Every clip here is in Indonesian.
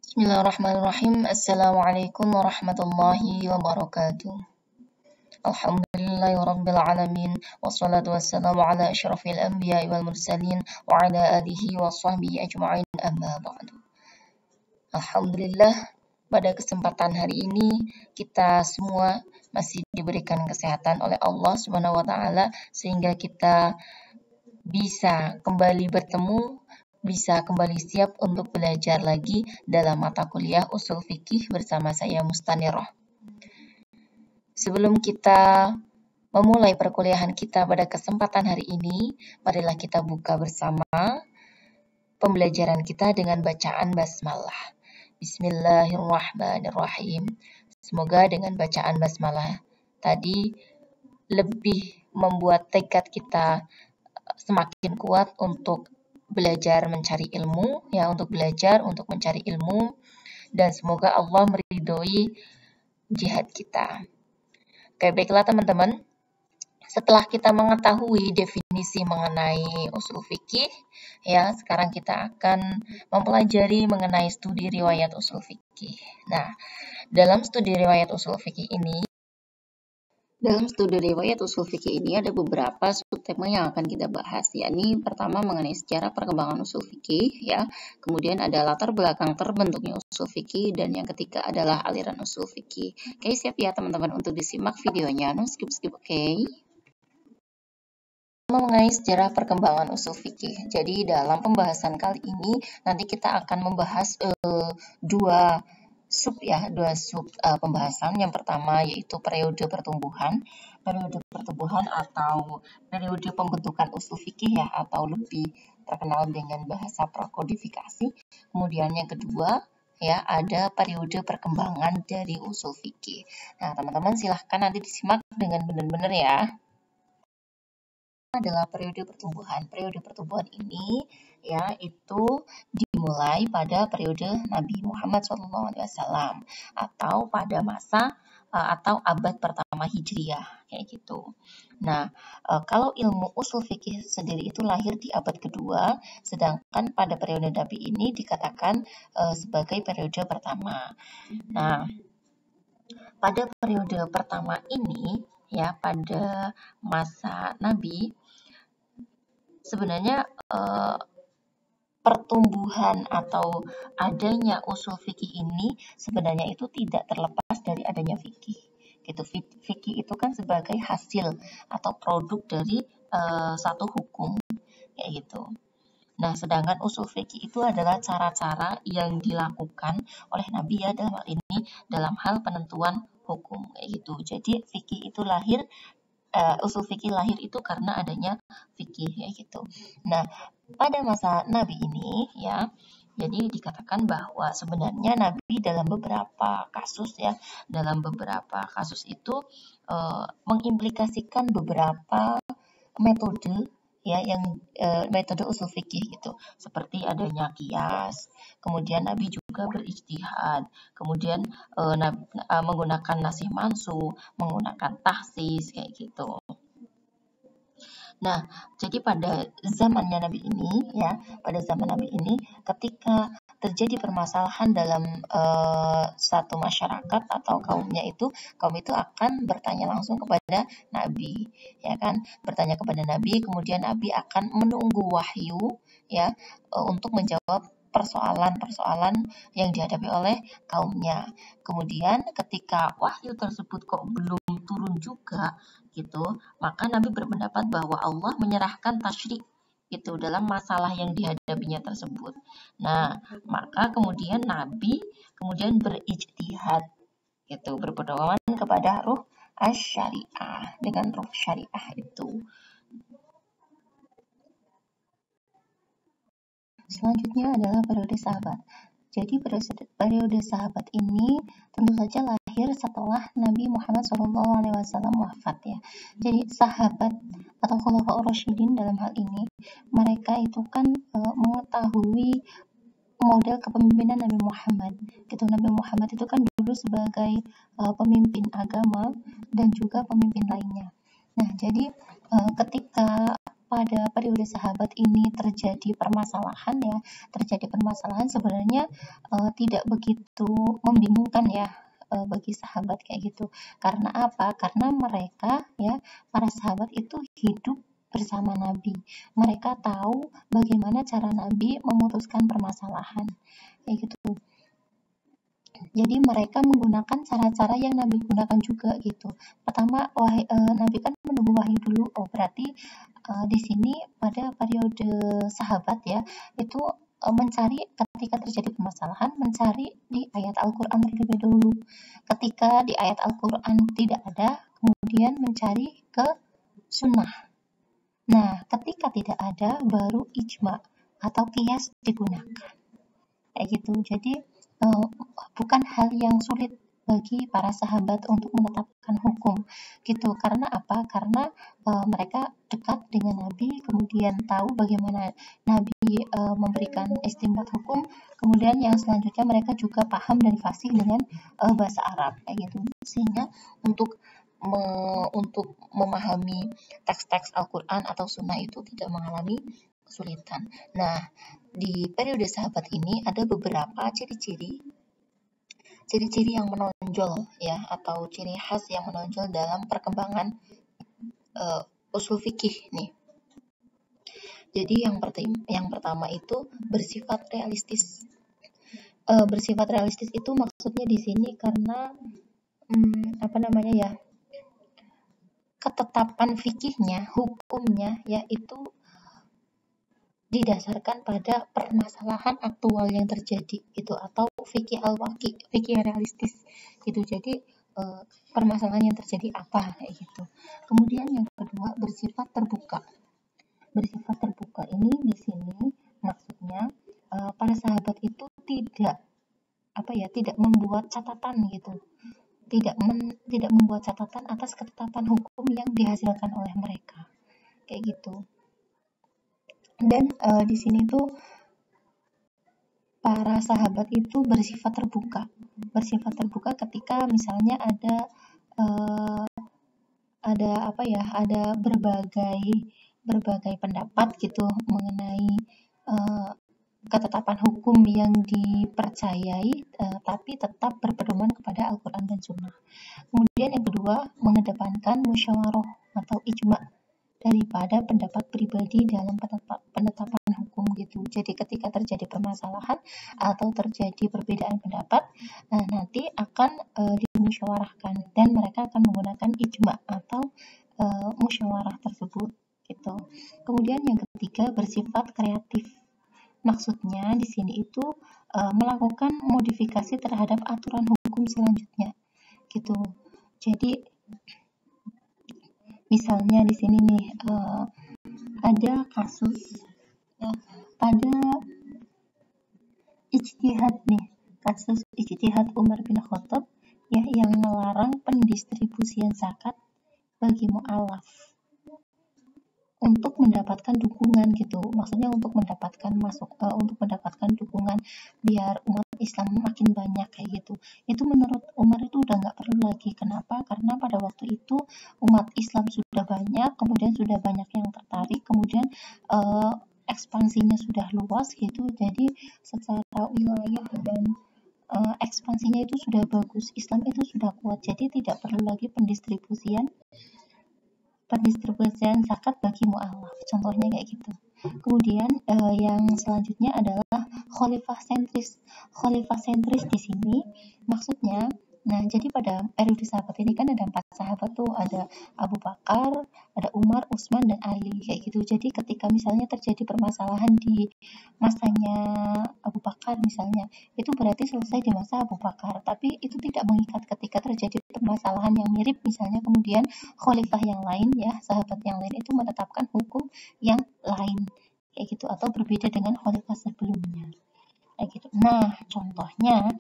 Bismillahirrahmanirrahim. Assalamualaikum warahmatullahi wabarakatuh. Alhamdulillahirabbil alamin wassalatu wassalamu ala asyrafil anbiya'i wal mursalin wa ala alihi wa sahbihi ajma'in amma ba'du. Alhamdulillah, pada kesempatan hari ini kita semua masih diberikan kesehatan oleh Allah Subhanahu wa taala sehingga kita bisa kembali bertemu, bisa kembali siap untuk belajar lagi dalam mata kuliah usul fikih bersama saya Mustanirah. Sebelum kita memulai perkuliahan kita pada kesempatan hari ini, marilah kita buka bersama pembelajaran kita dengan bacaan basmalah. Bismillahirrahmanirrahim. Semoga dengan bacaan basmalah tadi lebih membuat tekad kita semakin kuat untuk belajar mencari ilmu, untuk belajar untuk mencari ilmu, dan semoga Allah meridhoi jihad kita. Oke, baiklah teman-teman. Setelah kita mengetahui definisi mengenai usul fikih, sekarang kita akan mempelajari mengenai studi riwayat usul fikih. Nah, dalam studi riwayat usul fikih ini ada beberapa subtema yang akan kita bahas, yakni pertama mengenai sejarah perkembangan usul fikih, kemudian ada latar belakang terbentuknya usul fikih, dan yang ketiga adalah aliran usul fikih. Oke, siap ya teman-teman untuk disimak videonya, no skip, oke. Mengenai sejarah perkembangan usul fikih. Jadi dalam pembahasan kali ini nanti kita akan membahas dua sub pembahasan. Yang pertama yaitu periode pertumbuhan atau periode pembentukan usul fikih atau lebih terkenal dengan bahasa prakodifikasi. Kemudian yang kedua ada periode perkembangan dari usul fikih. Nah, teman-teman silahkan nanti disimak dengan benar-benar ya. Adalah periode pertumbuhan. Periode pertumbuhan ini itu dimulai pada periode Nabi Muhammad SAW atau pada masa atau abad pertama Hijriah kayak gitu. Nah, kalau ilmu usul fikih sendiri itu lahir di abad kedua, sedangkan pada periode Nabi ini dikatakan sebagai periode pertama. Nah, pada periode pertama ini pada masa Nabi sebenarnya pertumbuhan atau adanya usul fikih ini sebenarnya itu tidak terlepas dari adanya fikih. Gitu. Fikih itu kan sebagai hasil atau produk dari satu hukum kayak gitu. Nah, sedangkan usul fikih itu adalah cara-cara yang dilakukan oleh Nabi dalam hal ini dalam hal penentuan hukum kayak gitu. Jadi fikih itu lahir usul fikih lahir itu karena adanya fikih gitu. Nah, pada masa Nabi ini jadi dikatakan bahwa sebenarnya Nabi dalam beberapa kasus itu mengimplikasikan beberapa metode yang metode usul fikih gitu, seperti adanya qiyas, kemudian Nabi juga berijtihad, kemudian menggunakan nasih mansuh, menggunakan tahsis kayak gitu. Nah, jadi pada zamannya Nabi ini, ketika terjadi permasalahan dalam satu masyarakat atau kaum itu akan bertanya langsung kepada Nabi, bertanya kepada Nabi, kemudian Nabi akan menunggu wahyu untuk menjawab persoalan-persoalan yang dihadapi oleh kaumnya. Kemudian ketika wahyu tersebut kok belum turun juga gitu, maka Nabi berpendapat bahwa Allah menyerahkan tasyrik itu dalam masalah yang dihadapinya tersebut. Nah, maka kemudian Nabi berijtihad gitu, berpedoman kepada ruh asy-syariah, dengan ruh syariah itu. Selanjutnya adalah periode sahabat. Jadi periode sahabat ini tentu saja lahir setelah Nabi Muhammad SAW wafat Jadi sahabat atau khulafaur rasyidin dalam hal ini, mereka itu kan mengetahui model kepemimpinan Nabi Muhammad. Gitu, Nabi Muhammad itu kan dulu sebagai pemimpin agama dan juga pemimpin lainnya. Nah, jadi ketika pada periode sahabat ini terjadi permasalahan ya, sebenarnya tidak begitu membingungkan ya bagi sahabat kayak gitu. Karena apa? Karena mereka ya, para sahabat itu hidup bersama Nabi. Mereka tahu bagaimana cara Nabi memutuskan permasalahan kayak gitu. Jadi mereka menggunakan cara-cara yang Nabi gunakan juga gitu. Pertama, Nabi kan menunggu wahyu dulu. Oh, berarti di sini pada periode sahabat ya, itu mencari ketika terjadi permasalahan, mencari di ayat Al-Quran terlebih dahulu. Ketika di ayat Al-Quran tidak ada, kemudian mencari ke sunnah. Nah, ketika tidak ada, baru ijma atau qiyas digunakan. Kayak gitu. Jadi bukan hal yang sulit bagi para sahabat untuk menetapkan hukum gitu. Karena apa? Karena mereka dekat dengan Nabi, kemudian tahu bagaimana Nabi memberikan istinbat hukum, kemudian yang selanjutnya mereka juga paham dan fasih dengan bahasa Arab kayak gitu. Sehingga untuk memahami teks-teks Al-Quran atau Sunnah itu tidak mengalami kesulitan. Nah, di periode sahabat ini ada beberapa ciri-ciri yang menonjol ya, atau ciri khas yang menonjol dalam perkembangan usul fikih nih. Jadi yang pertama itu bersifat realistis. Bersifat realistis itu maksudnya di sini karena ketetapan fikihnya, hukumnya yaitu didasarkan pada permasalahan aktual yang terjadi gitu, atau fikih al-waqi, fikih realistis gitu. Jadi permasalahan yang terjadi apa kayak gitu. Kemudian yang kedua bersifat terbuka. Bersifat terbuka ini di sini maksudnya para sahabat itu tidak membuat catatan gitu. Tidak membuat catatan atas ketetapan hukum yang dihasilkan oleh mereka. Kayak gitu. Dan di sini tuh para sahabat itu bersifat terbuka ketika misalnya ada berbagai pendapat gitu mengenai ketetapan hukum yang dipercayai, tapi tetap berpedoman kepada Al-Quran dan Sunnah. Kemudian yang kedua, mengedepankan musyawarah atau ijma daripada pendapat pribadi dalam penetapan hukum gitu. Jadi ketika terjadi permasalahan atau terjadi perbedaan pendapat, nanti akan dimusyawarahkan dan mereka akan menggunakan ijma atau musyawarah tersebut gitu. Kemudian yang ketiga bersifat kreatif. Maksudnya di sini itu melakukan modifikasi terhadap aturan hukum selanjutnya gitu. Jadi misalnya di sini nih ada kasus ya, pada kasus ijtihad Umar bin Khattab ya, yang melarang pendistribusian zakat bagi mu'alaf untuk mendapatkan dukungan gitu. Maksudnya untuk mendapatkan dukungan biar umat Islam makin banyak kayak gitu. Itu menurut Umar itu udah nggak perlu lagi. Kenapa? Karena pada waktu itu umat Islam sudah banyak, kemudian sudah banyak yang tertarik, kemudian ekspansinya sudah luas gitu. Jadi secara wilayah dan ekspansinya itu sudah bagus, Islam itu sudah kuat. Jadi tidak perlu lagi pendistribusian zakat bagi mu'alaf, contohnya kayak gitu. Kemudian yang selanjutnya adalah khalifah sentris. Khalifah sentris di sini maksudnya, jadi pada periode sahabat ini kan ada 4 sahabat tuh, ada Abu Bakar, ada Umar, Utsman, dan Ali kayak gitu. Jadi ketika misalnya terjadi permasalahan di masanya Abu Bakar misalnya, itu berarti selesai di masa Abu Bakar. Tapi itu tidak mengikat ketika terjadi permasalahan yang mirip misalnya, kemudian khalifah yang lain ya, sahabat yang lain itu menetapkan hukum yang lain kayak gitu, atau berbeda dengan khalifah sebelumnya kayak gitu. Contohnya,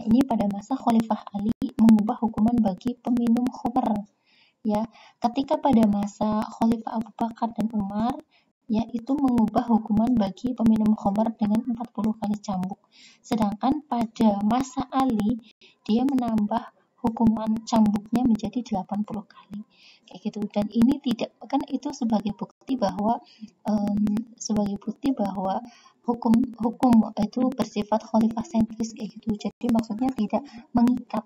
ini pada masa Khalifah Ali mengubah hukuman bagi peminum khamr ya. Ketika pada masa Khalifah Abu Bakar dan Umar ya, itu mengubah hukuman bagi peminum khamr dengan 40 kali cambuk. Sedangkan pada masa Ali dia menambah hukuman cambuknya menjadi 80 kali kayak gitu. Dan ini tidak kan itu sebagai bukti bahwa hukum itu bersifat khalifah sentris kayak gitu. Jadi maksudnya tidak mengikat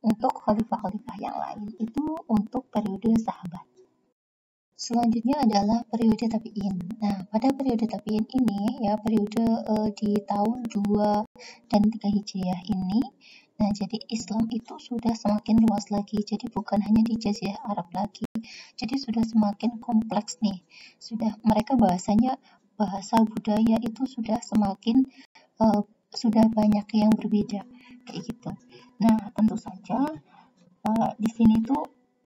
untuk khalifah-khalifah yang lain. Itu untuk periode sahabat. Selanjutnya adalah periode tabi'in. Nah, pada periode tabi'in ini ya, periode di tahun 2 dan 3 Hijriah ini, nah jadi Islam itu sudah semakin luas lagi. Jadi bukan hanya di Jazirah Arab lagi. Jadi sudah semakin kompleks nih. Sudah mereka bahasa budaya itu sudah semakin sudah banyak yang berbeda kayak gitu. Nah, tentu saja di sini tuh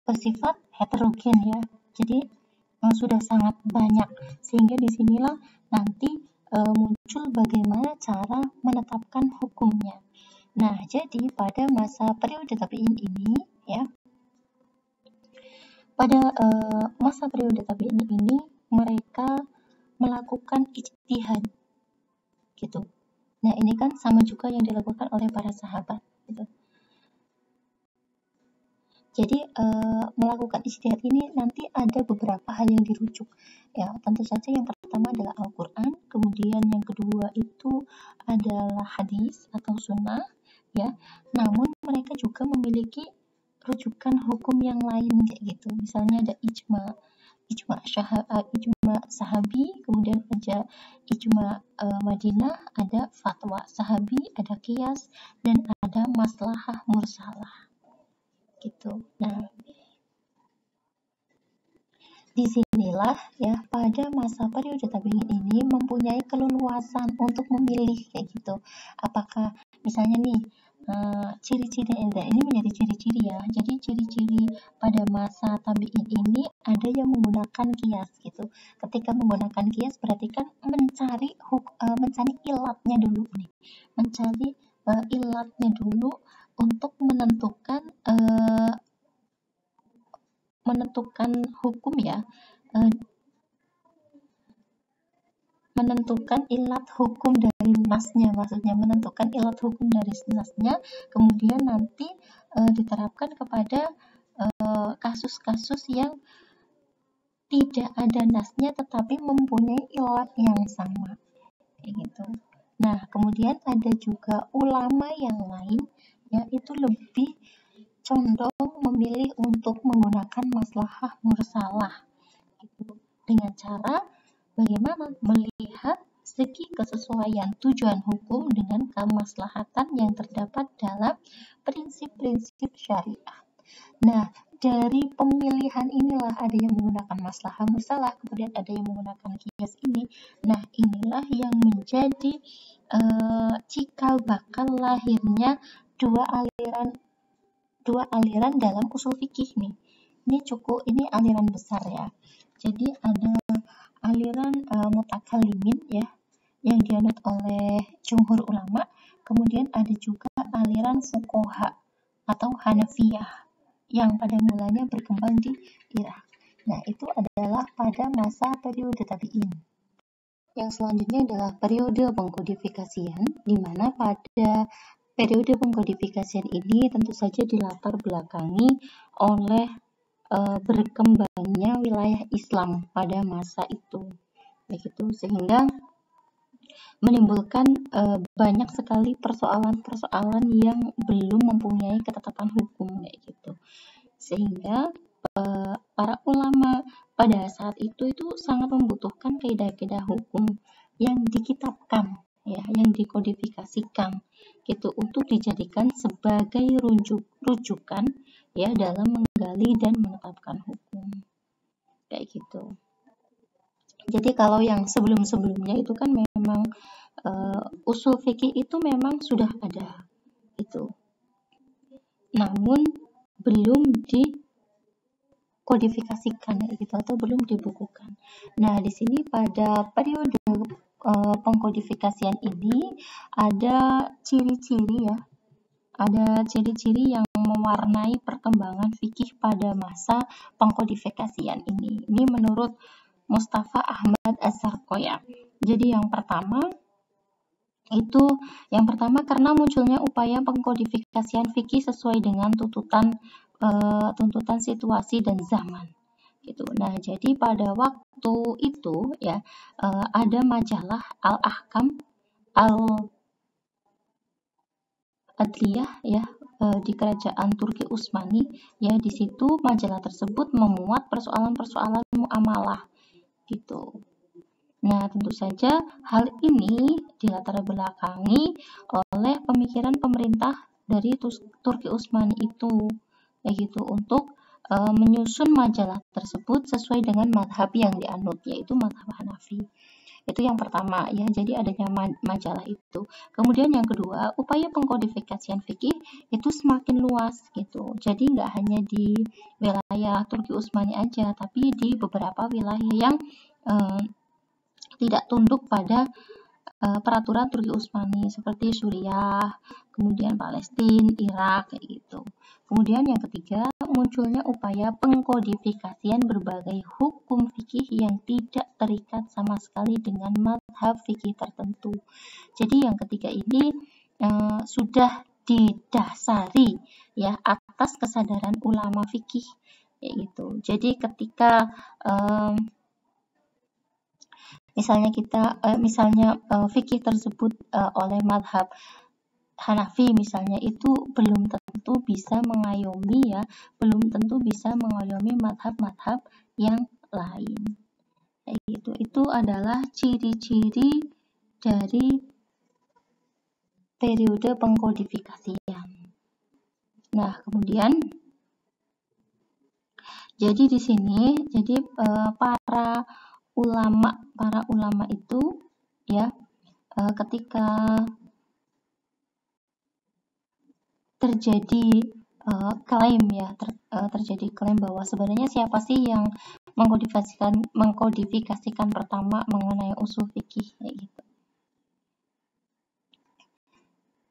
bersifat heterogen ya. Jadi sudah sangat banyak sehingga disinilah nanti muncul bagaimana cara menetapkan hukumnya. Nah, jadi pada masa periode tabi'in ini ya, pada masa periode tabi'in ini mereka melakukan ijtihad gitu. Nah, ini kan sama juga yang dilakukan oleh para sahabat gitu. Jadi melakukan ijtihad ini nanti ada beberapa hal yang dirujuk. Ya, tentu saja yang pertama adalah Al-Qur'an, kemudian yang kedua itu adalah hadis atau sunnah, ya. Namun mereka juga memiliki rujukan hukum yang lain kayak gitu. Misalnya ada ijma sahabi, kemudian ada ijma Madinah, ada fatwa sahabi, ada qiyas, dan ada maslahah mursalah gitu. Nah, disinilah ya pada masa periode tabi'in ini mempunyai keleluasan untuk memilih kayak gitu. Apakah misalnya nih ciri-ciri ini menjadi ciri-ciri ya. Jadi ciri-ciri pada masa tabi'in ini ada yang menggunakan qiyas gitu. Ketika menggunakan qiyas berarti kan mencari ilatnya dulu nih. Mencari ilatnya dulu untuk menentukan hukum ya, menentukan ilat hukum dari nasnya, maksudnya menentukan ilat hukum dari nasnya, kemudian nanti diterapkan kepada kasus-kasus yang tidak ada nasnya tetapi mempunyai ilat yang sama kayak gitu. Nah, kemudian ada juga ulama yang lain yaitu lebih condong memilih untuk menggunakan maslahah mursalah gitu, dengan cara bagaimana melihat segi kesesuaian tujuan hukum dengan kemaslahatan yang terdapat dalam prinsip-prinsip syariah. Nah, dari pemilihan inilah ada yang menggunakan maslahah mursalah, kemudian ada yang menggunakan qiyas ini. Nah, inilah yang menjadi cikal bakal lahirnya dua aliran dalam usul fikih nih. Ini aliran besar ya. Jadi ada aliran mutakallimin ya yang dianut oleh jumhur ulama, kemudian ada juga aliran fuqaha atau Hanafiyah yang pada mulanya berkembang di Irak. Nah, itu adalah pada masa periode tabi'in. Yang selanjutnya adalah periode pengkodifikasian, di mana pada periode pengkodifikasian ini tentu saja dilatar belakangi oleh berkembangnya wilayah Islam pada masa itu, begitu, sehingga menimbulkan banyak sekali persoalan-persoalan yang belum mempunyai ketetapan hukum kayak gitu, sehingga para ulama pada saat itu sangat membutuhkan kaidah-kaidah hukum yang dikitabkan ya, yang dikodifikasikan gitu untuk dijadikan sebagai rujukan ya dalam menggali dan menetapkan hukum kayak gitu. Jadi kalau yang sebelum-sebelumnya itu kan memang usul fikih itu memang sudah ada itu, namun belum dikodifikasikan gitu atau belum dibukukan. Nah, di sini pada periode pengkodifikasian ini ada ciri-ciri ya, ada ciri-ciri yang mewarnai perkembangan fikih pada masa pengkodifikasian ini. Ini menurut Mustafa Ahmad Az-Zarqoya. Jadi yang pertama Itu yang pertama karena munculnya upaya pengkodifikasian fikih sesuai dengan tuntutan situasi dan zaman gitu. Nah, jadi pada waktu itu ya ada majalah Al-Ahkam Al-Adliyah ya di kerajaan Turki Utsmani ya, di situ majalah tersebut memuat persoalan-persoalan muamalah gitu. Nah, tentu saja hal ini dilatar belakangi oleh pemikiran pemerintah dari Turki Utsmani itu, kayak gitu, untuk menyusun majalah tersebut sesuai dengan madhab yang dianut, yaitu madhab Hanafi. Itu yang pertama ya, jadi adanya majalah itu. Kemudian yang kedua, upaya pengkodifikasian fikih itu semakin luas gitu. Jadi nggak hanya di wilayah Turki Utsmani aja, tapi di beberapa wilayah yang tidak tunduk pada peraturan Turki Utsmani seperti Suriah, kemudian Palestina, Irak, kayak gitu. Kemudian yang ketiga, munculnya upaya pengkodifikasian berbagai hukum fikih yang tidak terikat sama sekali dengan mazhab fikih tertentu. Jadi yang ketiga ini sudah didasari ya atas kesadaran ulama fikih, kayak gitu. Jadi ketika misalnya fikih tersebut oleh madhab Hanafi misalnya, itu belum tentu bisa mengayomi ya, belum tentu bisa mengayomi madhab-madhab yang lain. Itu adalah ciri-ciri dari periode pengkodifikasian. Nah, kemudian jadi di sini para ulama itu ya ketika terjadi terjadi klaim bahwa sebenarnya siapa sih yang mengkodifikasikan pertama mengenai usul fikih gitu.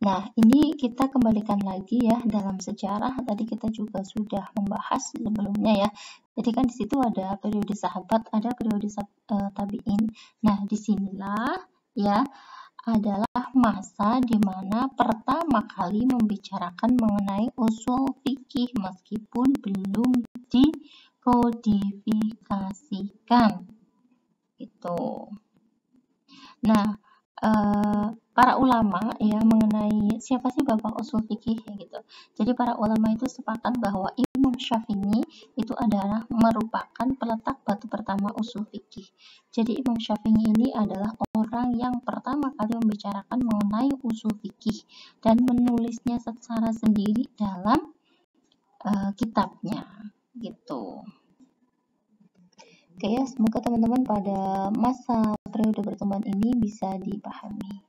Nah, ini kita kembalikan lagi ya dalam sejarah. Tadi kita juga sudah membahas sebelumnya ya. Jadi kan di situ ada periode sahabat, ada periode tabi'in. Nah, disinilah ya adalah masa di mana pertama kali membicarakan mengenai usul fikih meskipun belum dikodifikasikan. Gitu. Nah, para ulama ya mengenai siapa sih bapak usul fikih ya gitu. Jadi para ulama itu sepakat bahwa Imam Syafi'i itu adalah merupakan peletak batu pertama usul fikih. Jadi Imam Syafi'i ini adalah orang yang pertama kali membicarakan mengenai usul fikih dan menulisnya secara sendiri dalam kitabnya gitu. Oke ya, semoga teman-teman pada masa periode pertemuan ini bisa dipahami.